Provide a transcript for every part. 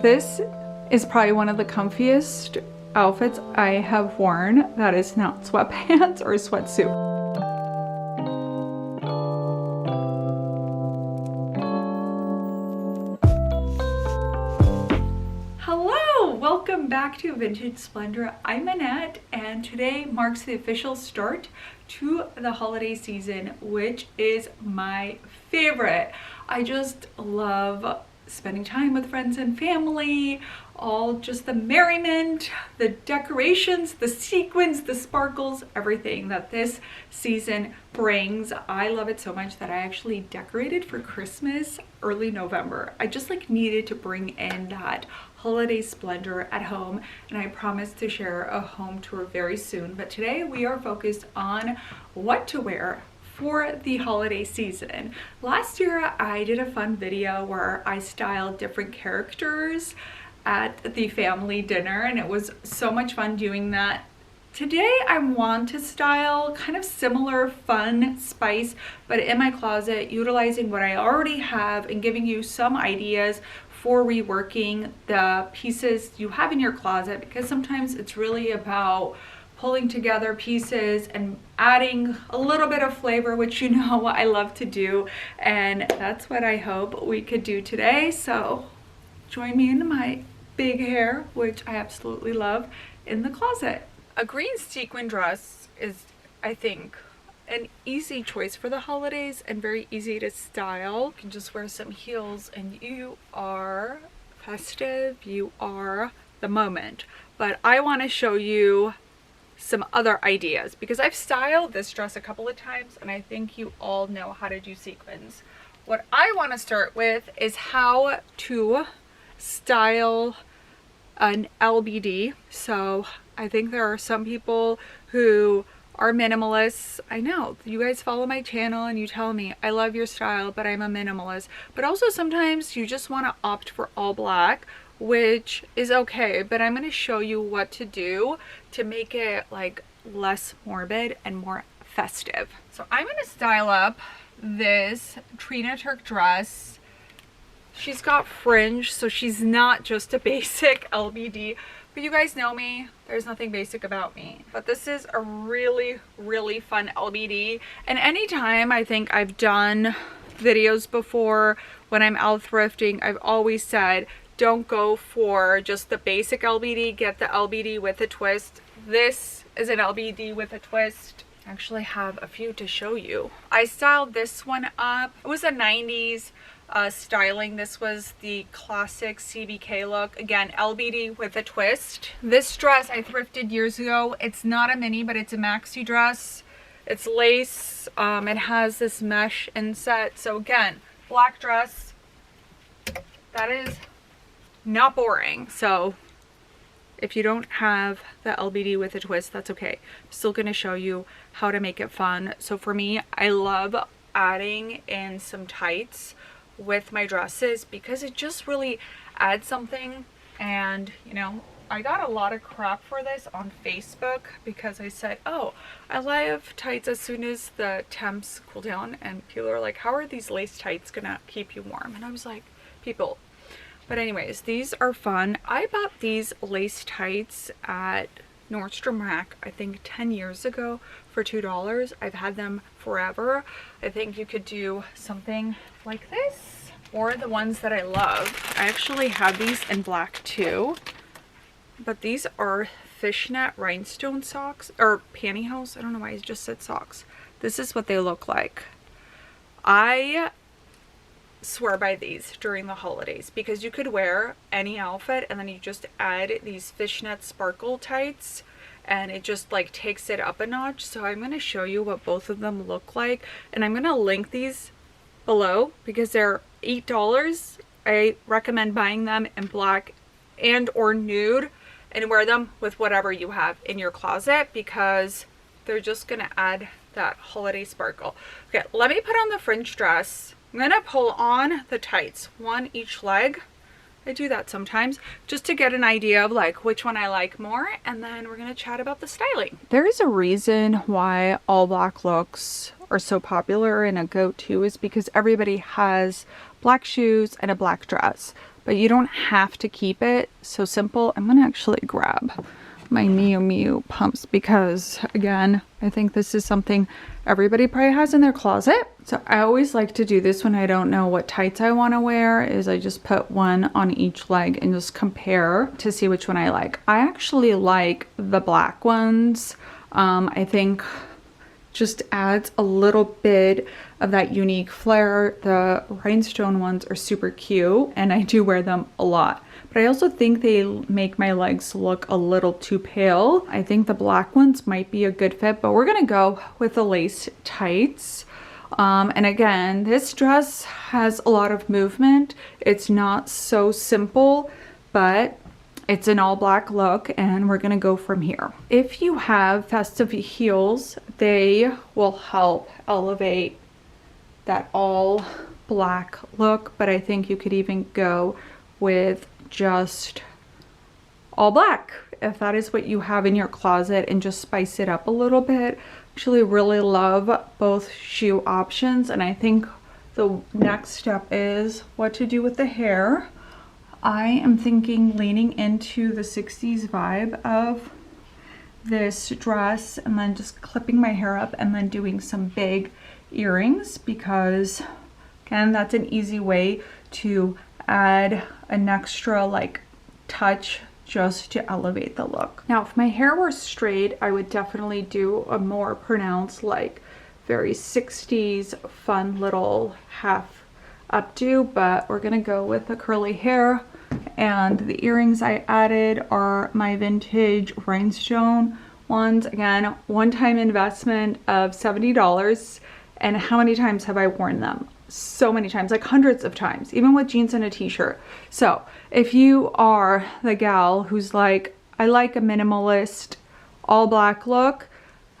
This is probably one of the comfiest outfits I have worn that is not sweatpants or sweatsuit. Hello, welcome back to Vintage Splendor. I'm Annette, and today marks the official start to the holiday season, which is my favorite. I just love spending time with friends and family, all just the merriment, the decorations, the sequins, the sparkles, everything that this season brings. I love it so much that I actually decorated for Christmas early November. I just needed to bring in that holiday splendor at home, and I promise to share a home tour very soon. But today we are focused on what to wear for the holiday season. Last year I did a fun video where I styled different characters at the family dinner, and it was so much fun doing that. Today I want to style kind of similar fun spice, but in my closet, utilizing what I already have and giving you some ideas for reworking the pieces you have in your closet, because sometimes it's really about pulling together pieces and adding a little bit of flavor, which you know I love to do, and that's what I hope we could do today. So join me in my big hair, which I absolutely love, in the closet. A green sequin dress is, I think, an easy choice for the holidays and very easy to style. You can just wear some heels and you are festive, you are the moment. But I want to show you some other ideas because I've styled this dress a couple of times and I think you all know how to do sequins. What I want to start with is how to style an LBD. So I think there are some people who are minimalists. I know you guys follow my channel and you tell me I love your style, but I'm a minimalist. But also sometimes you just want to opt for all black, which is okay, but I'm going to show you what to do to make it less morbid and more festive. So I'm going to style up this Trina Turk dress. She's got fringe, so she's not just a basic LBD, but you guys know me, there's nothing basic about me. But this is a really, really fun LBD, and anytime I think I've done videos before when I'm out thrifting, I've always said, don't go for just the basic LBD, get the LBD with a twist. This is an LBD with a twist. I actually have a few to show you. I styled this one up. It was a 90s styling. This was the classic CBK look. Again, LBD with a twist. This dress I thrifted years ago. It's not a mini, but it's a maxi dress. It's lace. It has this mesh inset. So again, black dress. That is not boring. So if you don't have the LBD with a twist, that's okay. I'm still going to show you how to make it fun. So for me, I love adding in some tights with my dresses because it just really adds something. And you know, I got a lot of crap for this on Facebook because I said, oh, I love tights as soon as the temps cool down, and people are like, how are these lace tights gonna keep you warm? And I was like, people. But anyways, these are fun. I bought these lace tights at Nordstrom Rack, I think 10 years ago for $2. I've had them forever. I think you could do something like this, or the ones that I love. I actually have these in black too, but these are fishnet rhinestone socks, or pantyhose. I don't know why I just said socks. This is what they look like. I swear by these during the holidays because you could wear any outfit and then you just add these fishnet sparkle tights and it just takes it up a notch. So I'm going to show you what both of them look like, and I'm going to link these below because they're $8. I recommend buying them in black and or nude and wear them with whatever you have in your closet because they're just going to add that holiday sparkle. Okay, let me put on the fringe dress. I'm gonna pull on the tights, one each leg. I do that sometimes just to get an idea of which one I like more, and then we're gonna chat about the styling. There is a reason why all black looks are so popular and a go-to is because everybody has black shoes and a black dress. but you don't have to keep it so simple. I'm gonna actually grab my Miu Miu pumps because, again, I think this is something everybody probably has in their closet. So I always like to do this when I don't know what tights I want to wear, is I just put one on each leg and just compare to see which one I like. I actually like the black ones. I think just adds a little bit of that unique flair. The rhinestone ones are super cute and I do wear them a lot. But I also think they make my legs look a little too pale. I think the black ones might be a good fit, but we're gonna go with the lace tights. And again, this dress has a lot of movement. It's not so simple, but it's an all black look and we're gonna go from here. If you have festive heels, they will help elevate that all black look, but I think you could even go with just all black if that is what you have in your closet and just spice it up a little bit. Actually really love both shoe options, and I think the next step is what to do with the hair. I am thinking leaning into the 60s vibe of this dress and then just clipping my hair up and then doing some big earrings, because again, that's an easy way to add an extra like touch just to elevate the look. Now, if my hair were straight, I would definitely do a more pronounced, like very 60s fun little half updo, but we're gonna go with the curly hair. And the earrings I added are my vintage rhinestone ones. Again, one-time investment of $70. And how many times have I worn them? So many times, like hundreds of times, even with jeans and a t-shirt. So if you are the gal who's like, I like a minimalist all black look,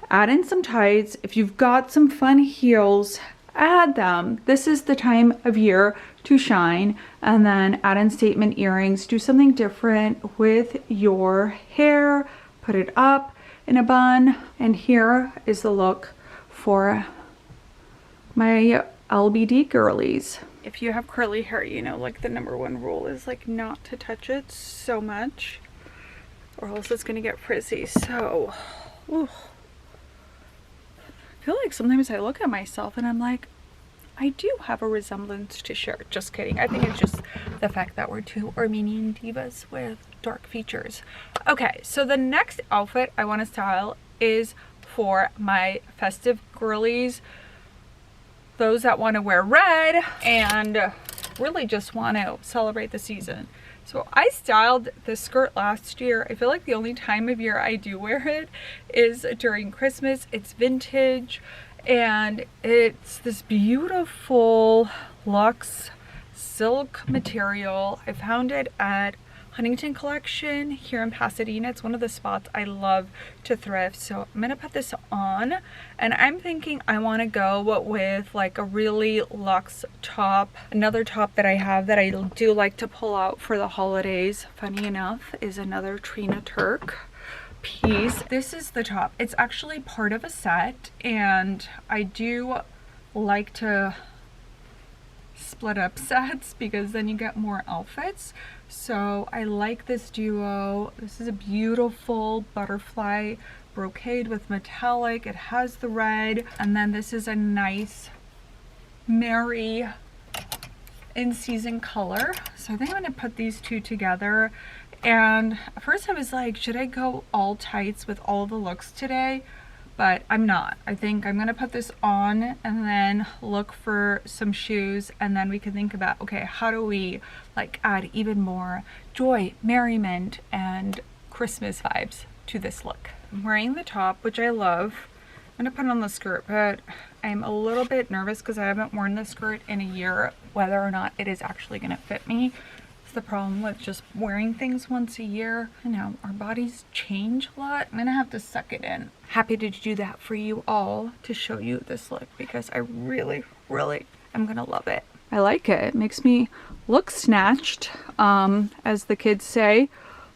add in some tights. If you've got some fun heels, add them. This is the time of year to shine. And then add in statement earrings. Do something different with your hair. Put it up in a bun. And here is the look for my LBD girlies. If you have curly hair, you know, like the #1 rule is like not to touch it so much or else it's gonna get frizzy. So, ooh. I feel like sometimes I look at myself and I'm like, I do have a resemblance to Cher. Just kidding. I think it's just the fact that we're two Armenian divas with dark features. Okay, so the next outfit I want to style is for my festive girlies. Those that want to wear red and really just want to celebrate the season. So I styled this skirt last year. I feel like the only time of year I do wear it is during Christmas. It's vintage and it's this beautiful luxe silk material. I found it at Huntington Collection here in Pasadena. It's one of the spots I love to thrift. So I'm gonna put this on and I'm thinking I want to go with like a really luxe top. Another top that I have that I do like to pull out for the holidays, funny enough, is another Trina Turk piece. This is the top. It's actually part of a set and I do like to split up sets because then you get more outfits. So I like this duo. This is a beautiful butterfly brocade with metallic. It has the red, and then this is a nice merry in-season color. So I think I'm gonna put these two together. And at first I was like, should I go all tights with all the looks today? But I'm not. I think I'm gonna put this on and then look for some shoes, and then we can think about, okay, how do we like add even more joy, merriment, and Christmas vibes to this look. I'm wearing the top, which I love. I'm gonna put on the skirt, but I'm a little bit nervous because I haven't worn the skirt in a year, whether or not it is actually gonna fit me. It's the problem with just wearing things once a year. I know our bodies change a lot. I'm gonna have to suck it in. Happy to do that for you all to show you this look because I really am gonna love it. I like it. It makes me look snatched, as the kids say.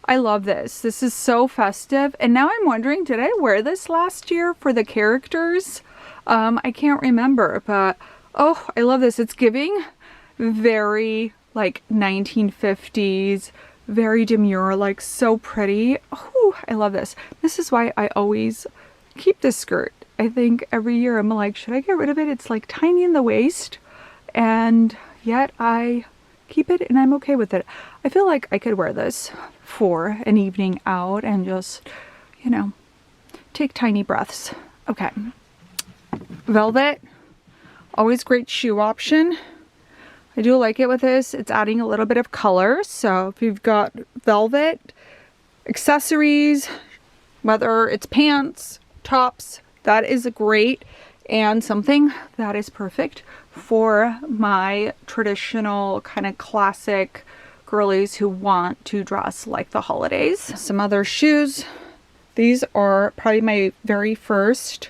I love this. This is so festive. And now I'm wondering, did I wear this last year for the characters? I can't remember, but oh, I love this. It's giving very like 1950s, very demure, like so pretty. Oh, I love this. This is why I always keep this skirt. I think every year I'm like, should I get rid of it? It's like tiny in the waist, and yet I keep it and I'm okay with it. I feel like I could wear this for an evening out and just, you know, take tiny breaths. Okay. Velvet, always great shoe option. I do like it with this. It's adding a little bit of color. So if you've got velvet, accessories, whether it's pants, tops, that is great, and something that is perfect for my traditional kind of classic girlies who want to dress like the holidays. Some other shoes. These are probably my very first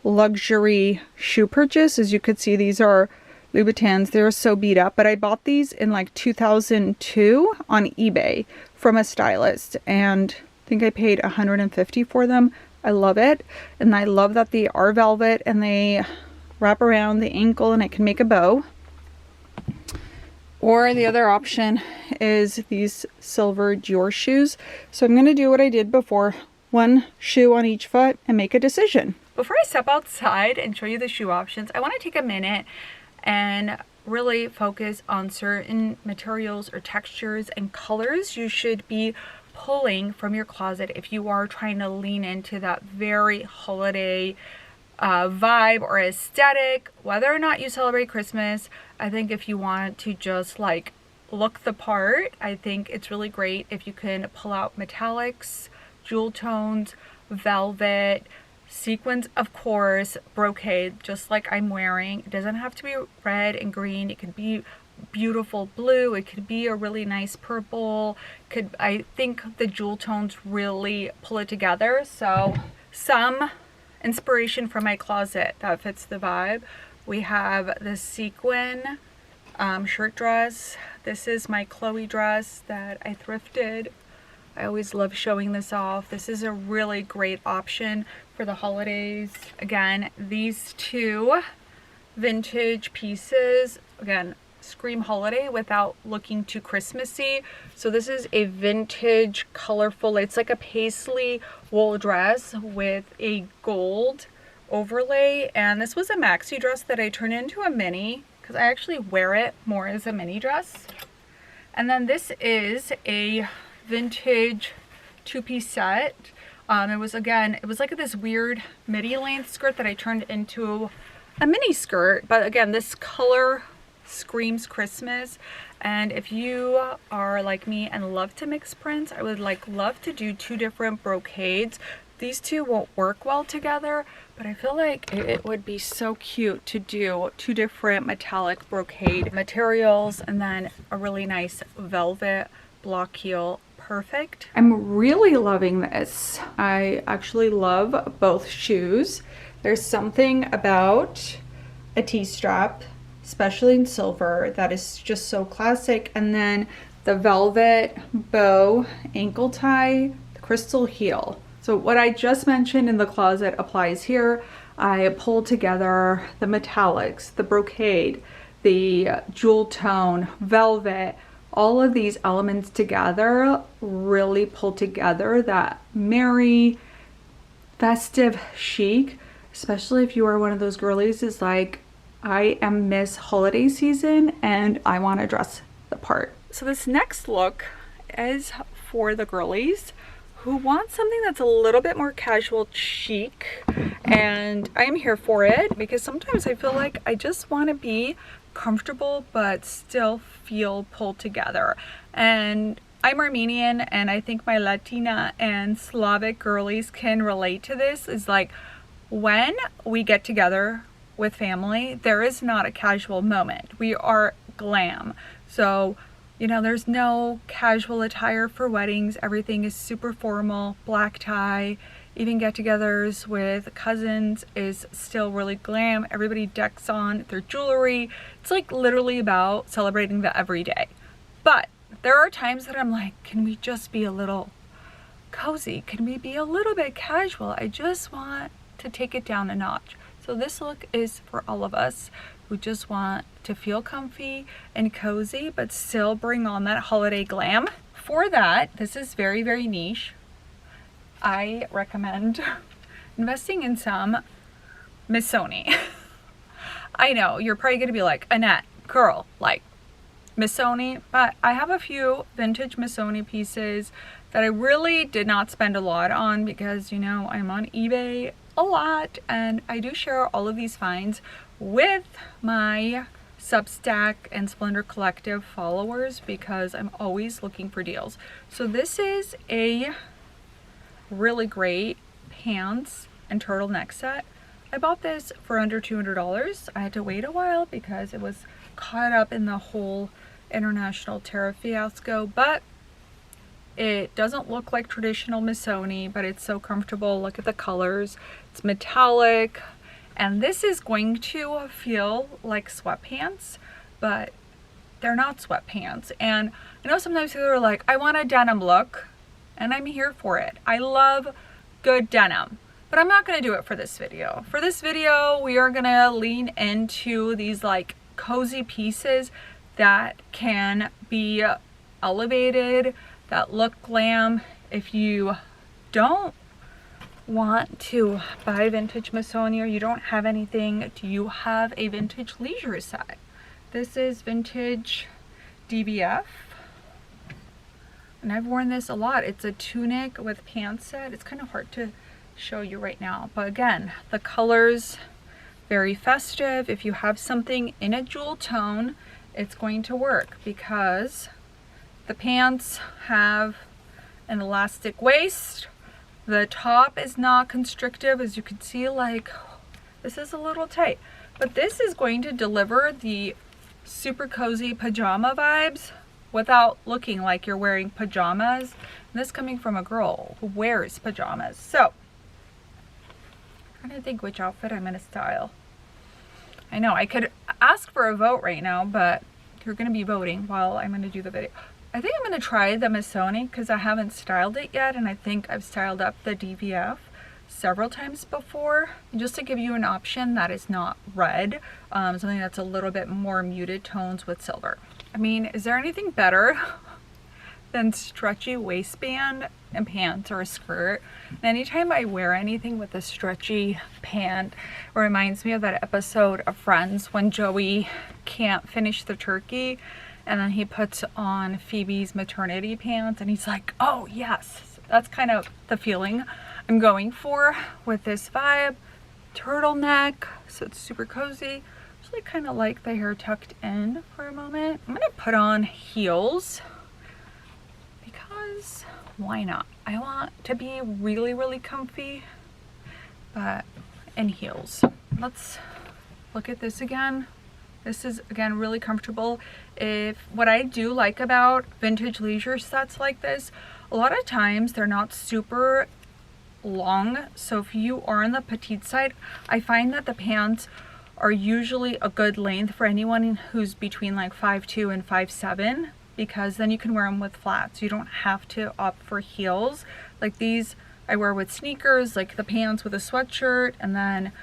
luxury shoe purchase. As you could see, these are Louboutins. They're so beat up, but I bought these in like 2002 on eBay from a stylist, and I think I paid $150 for them. I love it, and I love that they are velvet and they wrap around the ankle and I can make a bow. Or the other option is these silver Dior shoes. So I'm going to do what I did before, one shoe on each foot, and make a decision. Before I step outside and show you the shoe options, I want to take a minute and really focus on certain materials or textures and colors you should be pulling from your closet if you are trying to lean into that very holiday vibe or aesthetic. Whether or not you celebrate Christmas, I think if you want to just like look the part, I think it's really great if you can pull out metallics, jewel tones, velvet, sequins, of course, brocade, just like I'm wearing. It doesn't have to be red and green. It could be beautiful blue. It could be a really nice purple. I think the jewel tones really pull it together. So some inspiration from my closet that fits the vibe. We have the sequin shirt dress. This is my Chloe dress that I thrifted. I always love showing this off. This is a really great option for the holidays. Again, these two vintage pieces, again, scream holiday without looking too Christmassy. So this is a vintage colorful, it's like a paisley wool dress with a gold overlay, and this was a maxi dress that I turned into a mini because I actually wear it more as a mini dress. And then this is a vintage two-piece set. It was like this weird midi length skirt that I turned into a mini skirt, but again, this color screams Christmas. And if you are like me and love to mix prints, I would love to do two different brocades. These two won't work well together, but I feel like it would be so cute to do two different metallic brocade materials and then a really nice velvet block heel. Perfect. I'm really loving this. I actually love both shoes. There's something about a T-strap, especially in silver, that is just so classic. And then the velvet bow ankle tie, the crystal heel. So what I just mentioned in the closet applies here. I pulled together the metallics, the brocade, the jewel tone, velvet. All of these elements together really pull together that merry, festive chic, especially if you are one of those girlies is like, I am Miss Holiday Season and I want to dress the part. So this next look is for the girlies who want something that's a little bit more casual chic, and I'm here for it because sometimes I feel like I just want to be comfortable but still feel pulled together. And I'm Armenian, and I think my Latina and Slavic girlies can relate to this. Is like when we get together with family, there is not a casual moment. We are glam. So, you know, there's no casual attire for weddings. Everything is super formal, black tie. Even get-togethers with cousins is still really glam. Everybody decks on their jewelry. It's like literally about celebrating the everyday. But there are times that I'm like, can we just be a little cozy? Can we be a little bit casual? I just want to take it down a notch. So this look is for all of us who just want to feel comfy and cozy but still bring on that holiday glam. For that, this is very, very niche. I recommend investing in some Missoni. I know you're probably gonna be like, Annette, girl, like Missoni, but I have a few vintage Missoni pieces that I really did not spend a lot on because, you know, I'm on eBay a lot and I do share all of these finds with my Substack and Splendor Collective followers because I'm always looking for deals. So this is a really great pants and turtleneck set. I bought this for under $200. I had to wait a while because it was caught up in the whole international tariff fiasco, but it doesn't look like traditional Missoni, but it's so comfortable. Look at the colors. It's metallic, and this is going to feel like sweatpants, but they're not sweatpants. And I know sometimes people are like, I want a denim look, and I'm here for it. I love good denim, but I'm not gonna do it for this video. For this video, we are gonna lean into these like cozy pieces that can be elevated, that look glam. If you don't want to buy vintage Missoni or you don't have anything, do you have a vintage leisure set? This is vintage DBF, and I've worn this a lot. It's a tunic with pants set. It's kind of hard to show you right now, but again, the colors very festive. If you have something in a jewel tone, it's going to work because the pants have an elastic waist. The top is not constrictive, as you can see. Like, this is a little tight, but this is going to deliver the super cozy pajama vibes without looking like you're wearing pajamas. And this coming from a girl who wears pajamas. So I'm trying to think which outfit I'm gonna style. I know I could ask for a vote right now, but you're gonna be voting while I'm gonna do the video. I think I'm gonna try the Missoni because I haven't styled it yet, and I think I've styled up the DVF several times before. And just to give you an option that is not red, something that's a little bit more muted tones with silver. I mean, is there anything better than stretchy waistband and pants or a skirt? And anytime I wear anything with a stretchy pant, it reminds me of that episode of Friends when Joey can't finish the turkey and then he puts on Phoebe's maternity pants and he's like, oh yes. That's kind of the feeling I'm going for with this vibe. Turtleneck, so it's super cozy. Actually kind of like the hair tucked in for a moment. I'm gonna put on heels because why not? I want to be really, really comfy, but in heels. Let's look at this again. This is, again, really comfortable. What I do like about vintage leisure sets like this, a lot of times they're not super long. So if you are on the petite side, I find that the pants are usually a good length for anyone who's between like 5'2" and 5'7", because then you can wear them with flats. You don't have to opt for heels. Like these I wear with sneakers, like the pants with a sweatshirt, and then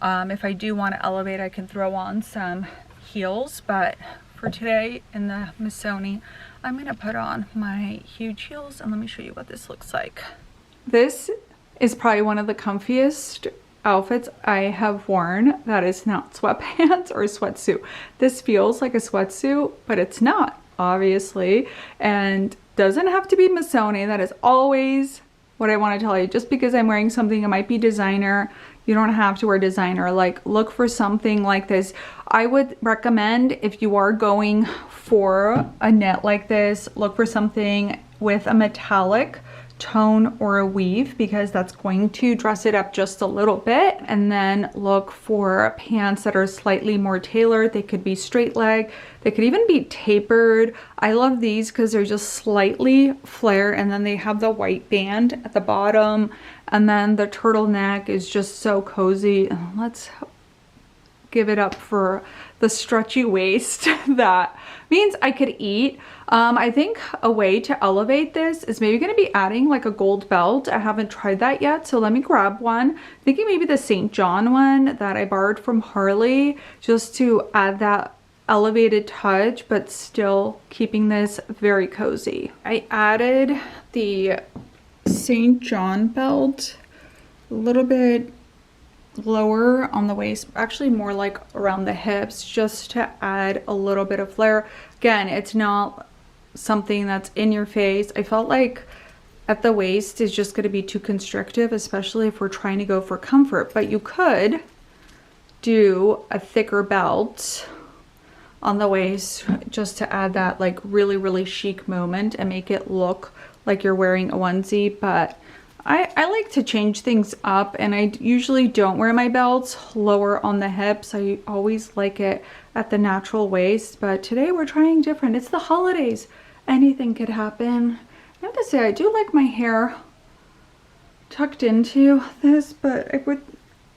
if I do want to elevate, I can throw on some heels. But for today in the Missoni, I'm gonna put on my huge heels, and let me show you what this looks like. This is probably one of the comfiest outfits I have worn that is not sweatpants or a sweatsuit. This feels like a sweatsuit, but it's not, obviously, and doesn't have to be Missoni. That is always what I want to tell you. Just because I'm wearing something, it might be designer, you don't have to wear designer. Like, look for something like this. I would recommend, if you are going for a knit like this, look for something with a metallic tone or a weave, because that's going to dress it up just a little bit. And then look for pants that are slightly more tailored. They could be straight leg, they could even be tapered. I love these because they're just slightly flare, and then they have the white band at the bottom, and then the turtleneck is just so cozy. Let's give it up for the stretchy waist that means I could eat. I think a way to elevate this is maybe going to be adding like a gold belt. I haven't tried that yet, so let me grab one. Thinking maybe the St. John one that I borrowed from Harley, just to add that elevated touch, but still keeping this very cozy. I added the St. John belt a little bit lower on the waist, actually more like around the hips, just to add a little bit of flare. Again, it's not something that's in your face. I felt like at the waist is just going to be too constrictive, especially if we're trying to go for comfort, but you could do a thicker belt on the waist just to add that like really chic moment and make it look like you're wearing a onesie. But I like to change things up, and I usually don't wear my belts lower on the hips. I always like it at the natural waist, but today we're trying different. It's the holidays. Anything could happen. I have to say, I do like my hair tucked into this, but I would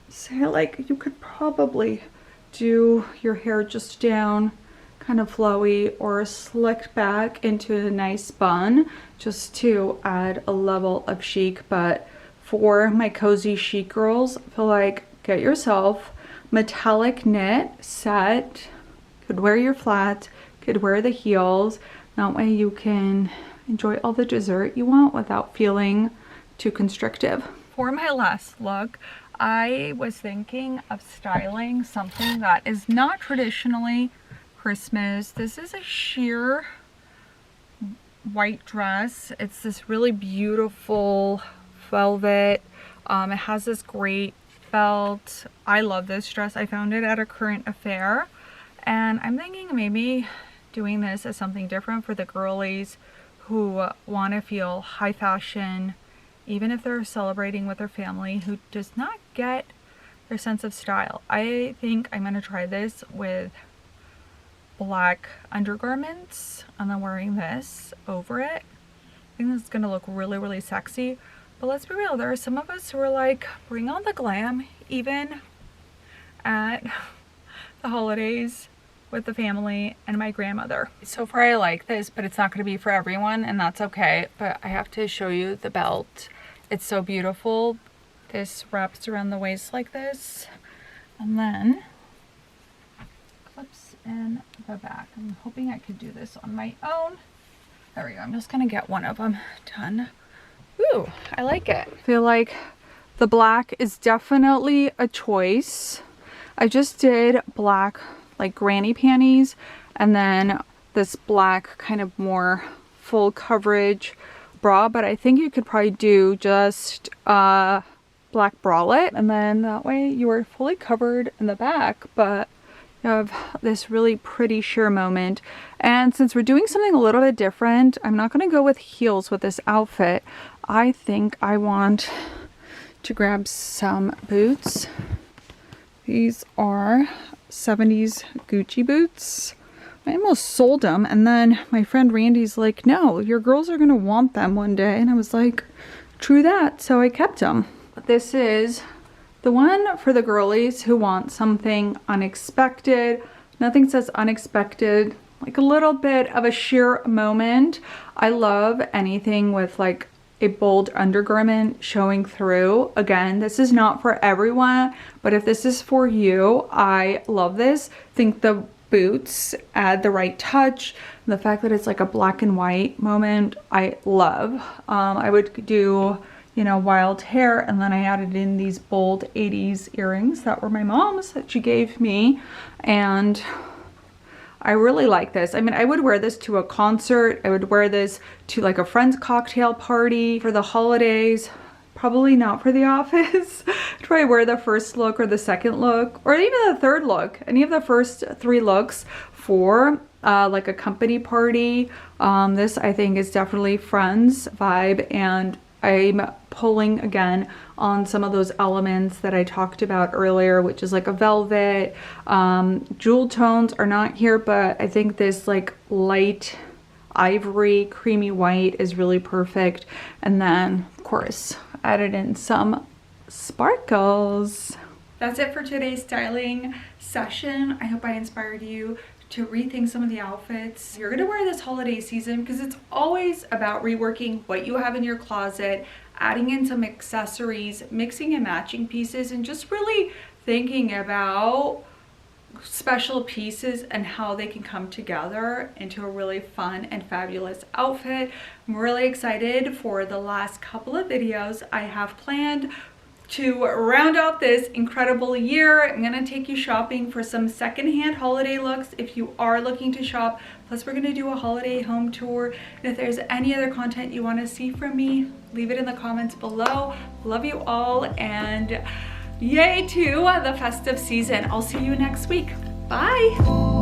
say like you could probably do your hair just down, kind of flowy, or slicked back into a nice bun, just to add a level of chic. But for my cozy chic girls, I feel like get yourself metallic knit set. Could wear your flats, could wear the heels. That way you can enjoy all the dessert you want without feeling too constrictive. For my last look, I was thinking of styling something that is not traditionally Christmas. This is a sheer white dress. It's this really beautiful velvet. It has this great belt. I love this dress. I found it at a current affair, and I'm thinking maybe doing this as something different for the girlies who want to feel high fashion, even if they're celebrating with their family, who does not get their sense of style. I think I'm going to try this with black undergarments and then wearing this over it. I think this is going to look really sexy. But let's be real, there are some of us who are like, bring on the glam, even at the holidays with the family and my grandmother. So far I like this, but it's not going to be for everyone, and that's okay. But I have to show you the belt. It's so beautiful. This wraps around the waist like this, and then clips in the back. I'm hoping I could do this on my own. There we go. I'm just gonna get one of them done. Ooh, I like it. I feel like the black is definitely a choice. I just did black like granny panties, and then this black kind of more full coverage bra, but I think you could probably do just a black bralette, and then that way you are fully covered in the back, but you have this really pretty sheer moment. And since we're doing something a little bit different, I'm not going to go with heels with this outfit. I think I want to grab some boots. These are 70s Gucci boots. I almost sold them, and then my friend Randy's like, no, your girls are gonna want them one day, and I was like, true that, so I kept them. This is the one for the girlies who want something unexpected. Nothing says unexpected like a little bit of a sheer moment. I love anything with like a bold undergarment showing through. Again, this is not for everyone, but if this is for you, I love this. I think the boots add the right touch. The fact that it's like a black and white moment, I love. I would do, you know, wild hair, and then I added in these bold 80s earrings that were my mom's that she gave me, and I really like this. I mean, I would wear this to a concert. I would wear this to like a friend's cocktail party for the holidays. Probably not for the office. I'd probably wear the first look or the second look, or even the third look. Any of the first 3 looks for like a company party. This I think is definitely friends vibe, and I'm pulling again on some of those elements that I talked about earlier, which is like a velvet. Jewel tones are not here, but I think this like light ivory creamy white is really perfect. And then of course added in some sparkles. that's it for today's styling session. I hope I inspired you to rethink some of the outfits you're gonna wear this holiday season, because it's always about reworking what you have in your closet, adding in some accessories, mixing and matching pieces, and just really thinking about special pieces and how they can come together into a really fun and fabulous outfit. I'm really excited for the last couple of videos I have planned to round out this incredible year. I'm gonna take you shopping for some secondhand holiday looks if you are looking to shop. Plus we're gonna do a holiday home tour. And if there's any other content you wanna see from me, leave it in the comments below. Love you all, and yay to the festive season. I'll see you next week. Bye.